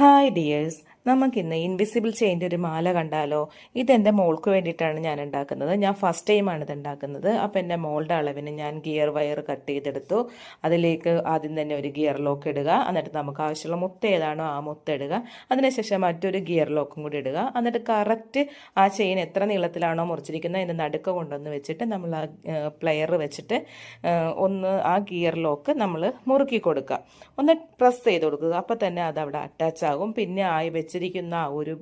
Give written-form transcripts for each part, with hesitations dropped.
Hi dears, നമുക്കിന്ന് invisible ചെയിൻ്റെ ഒരു മാല കണ്ടാലോ? ഇതെൻ്റെ മോൾക്ക് വേണ്ടിയിട്ടാണ് ഞാൻ ഉണ്ടാക്കുന്നത്. ഞാൻ ഫസ്റ്റ് ടൈമാണ് ഇത് ഉണ്ടാക്കുന്നത്. അപ്പോൾ എൻ്റെ മോളുടെ അളവിന് ഞാൻ ഗിയർ വയർ കട്ട് ചെയ്തെടുത്തു. അതിലേക്ക് ആദ്യം തന്നെ ഒരു ഗിയർ ലോക്ക് ഇടുക. എന്നിട്ട് നമുക്ക് ആവശ്യമുള്ള മുത്ത് ഏതാണോ ആ മുത്ത് ഇടുക. അതിനുശേഷം മറ്റൊരു ഗിയർ ലോക്കും കൂടി ഇടുക. എന്നിട്ട് കറക്റ്റ് ആ ചെയിൻ എത്ര നീളത്തിലാണോ മുറിച്ചിരിക്കുന്നത് അതിൻ്റെ നടുക്ക് കൊണ്ടുവന്ന് വെച്ചിട്ട് നമ്മൾ ആ പ്ലെയർ വെച്ചിട്ട് ഒന്ന് ആ ഗിയർ ലോക്ക് നമ്മൾ മുറുക്കി കൊടുക്കുക. ഒന്ന് പ്രസ് ചെയ്ത് കൊടുക്കുക. അപ്പോൾ തന്നെ അത് അവിടെ അറ്റാച്ച് ആകും. പിന്നെ വെച്ചിരിക്കുന്ന ആ ഒരു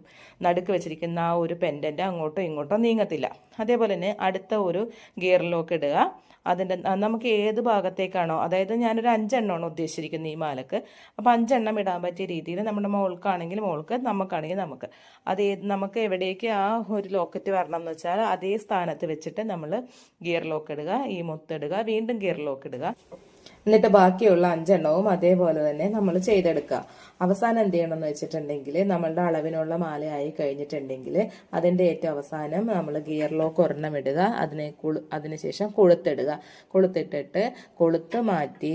നടുക്ക് വെച്ചിരിക്കുന്ന ആ ഒരു പെൻഡൻ്റ് അങ്ങോട്ടോ ഇങ്ങോട്ടോ നീങ്ങത്തില്ല. അതേപോലെ തന്നെ അടുത്ത ഒരു ഗിയർ ലോക്ക് ഇടുക. അതിൻ്റെ നമുക്ക് ഏത് ഭാഗത്തേക്കാണോ, അതായത് ഞാനൊരു 5 എണ്ണമാണ് ഉദ്ദേശിച്ചിരിക്കുന്നത് ഈ മാലക്ക്. അപ്പോൾ 5 എണ്ണം ഇടാൻ പറ്റിയ രീതിയിൽ നമ്മുടെ മോൾക്കാണെങ്കിൽ മോൾക്ക്, നമുക്കാണെങ്കിൽ നമുക്ക്, നമുക്ക് എവിടേക്ക് ആ ഒരു ലോക്കറ്റ് വരണം എന്ന് വെച്ചാൽ അതേ സ്ഥാനത്ത് വെച്ചിട്ട് നമ്മൾ ഗിയർ ലോക്ക് ഇടുക, ഈ മുത്തിടുക, വീണ്ടും ഗിയർ ലോക്ക് ഇടുക. എന്നിട്ട് ബാക്കിയുള്ള 5 എണ്ണവും അതേപോലെ തന്നെ നമ്മൾ ചെയ്തെടുക്കുക. അവസാനം എന്ത് ചെയ്യണമെന്ന് വെച്ചിട്ടുണ്ടെങ്കിൽ, നമ്മളുടെ അളവിനുള്ള മാലയായി കഴിഞ്ഞിട്ടുണ്ടെങ്കിൽ അതിൻ്റെ ഏറ്റവും അവസാനം നമ്മൾ ഗിയർ ലോക്ക് ഒരെണ്ണം ഇടുക. അതിനുശേഷം കൊളുത്തിടുക. കൊളുത്തിട്ടിട്ട് കൊളുത്ത് മാറ്റി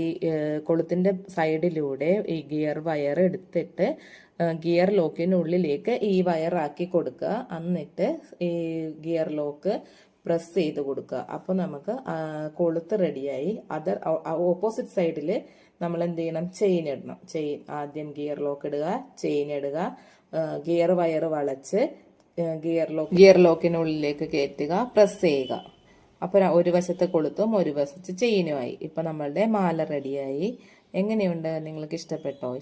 കൊളുത്തിൻ്റെ സൈഡിലൂടെ ഈ ഗിയർ വയർ എടുത്തിട്ട് ഗിയർ ലോക്കിനുള്ളിലേക്ക് ഈ വയറാക്കി കൊടുക്കുക. എന്നിട്ട് ഈ ഗിയർ ലോക്ക് പ്രസ് ചെയ്ത് കൊടുക്കുക. അപ്പോൾ നമുക്ക് കൊളുത്ത് റെഡിയായി. ഓപ്പോസിറ്റ് സൈഡിൽ നമ്മൾ എന്ത് ചെയ്യണം, ചെയിൻ ഇടണം. ആദ്യം ഗിയർ ലോക്ക് ഇടുക, ചെയിൻ ഇടുക, ഗിയർ വയർ വളച്ച് ഗിയർ ലോക്കിനുള്ളിലേക്ക് കയറ്റുക, പ്രസ് ചെയ്യുക. അപ്പോൾ ഒരു വശത്ത് കൊളുത്തും ഒരു വശത്ത് ചെയിനുമായി. ഇപ്പം നമ്മളുടെ മാല റെഡിയായി. എങ്ങനെയുണ്ട്? നിങ്ങൾക്ക് ഇഷ്ടപ്പെട്ടോ?